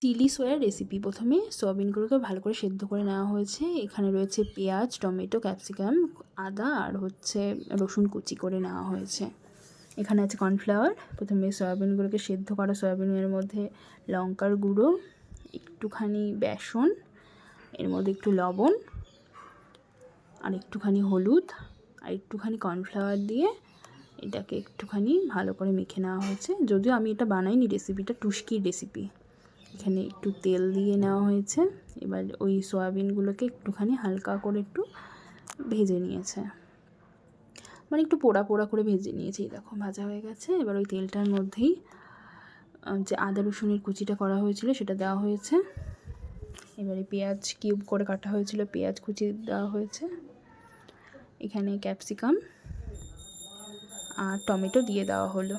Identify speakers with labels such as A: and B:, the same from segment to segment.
A: Chilli swear recipe. প্রথমে সয়াবিনগুলোকে ভালো করে সেদ্ধ করে নেওয়া হয়েছে। এখানে রয়েছে পেঁয়াজ, টমেটো, ক্যাপসিকাম, আদা আর রসুন কুচি করে নেওয়া হয়েছে। এখানে আছে কর্নফ্লাওয়ার। প্রথমে সয়াবিনগুলোকে সেদ্ধ করা সয়াবিনের মধ্যে লঙ্কার গুঁড়ো, একটুখানি বেসন, এর মধ্যে একটু লবণ আর একটুখানি হলুদ আর একটুখানি কর্নফ্লাওয়ার দিয়ে এটাকে একটুখানি ভালো করে মেখে নেওয়া হয়েছে। যদিও আমি এটা বানাইনি, রেসিপিটা টুস্কির রেসিপি। এখানে একটু তেল দিয়ে নেওয়া হয়েছে। এবার ওই সয়াবিনগুলোকে একটুখানি হালকা করে একটু ভেজে নিয়েছে, মানে একটু পোড়া পোড়া করে ভেজে নিয়েছি। দেখো ভাজা হয়ে গেছে। এবার ওই তেলটার মধ্যেই যে আদা রসুনের কুচিটা করা হয়েছিল সেটা দেওয়া হয়েছে। এবারে পেঁয়াজ কিউব করে কাটা হয়েছিল, পেঁয়াজ কুচি দেওয়া হয়েছে। এখানে ক্যাপসিকাম আর টমেটো দিয়ে দেওয়া হলো,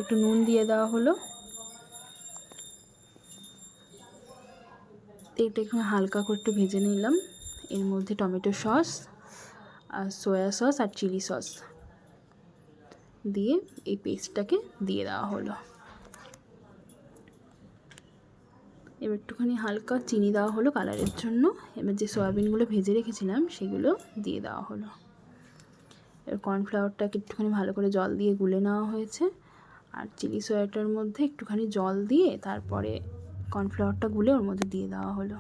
A: একটু নুন দিয়ে দেওয়া হলো। এটা একটু হালকা করে একটু ভেজে নিলাম। এর মধ্যে টমেটো সস আর সয়া সস আর চিলি সস দিয়ে এই পেস্টটাকে দিয়ে দেওয়া হলো। এবার একটুখানি হালকা চিনি দেওয়া হলো কালারের জন্য। এবার যে সয়াবিনগুলো ভেজে রেখেছিলাম সেগুলো দিয়ে দেওয়া হলো। এবার কর্নফ্লাওয়ারটাকে একটুখানি ভালো করে জল দিয়ে গুলে নেওয়া হয়েছে। আর চিলি সয়াটার মধ্যে একটুখানি জল দিয়ে তারপরে কর্নফ্লাওয়ারটা গুলে ওর মধ্যে দিয়ে দেওয়া হলো।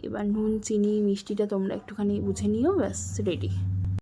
A: এবার নুন, চিনি, মিষ্টিটা তোমরা একটুখানি বুঝে নিও, ব্যাস রেডি।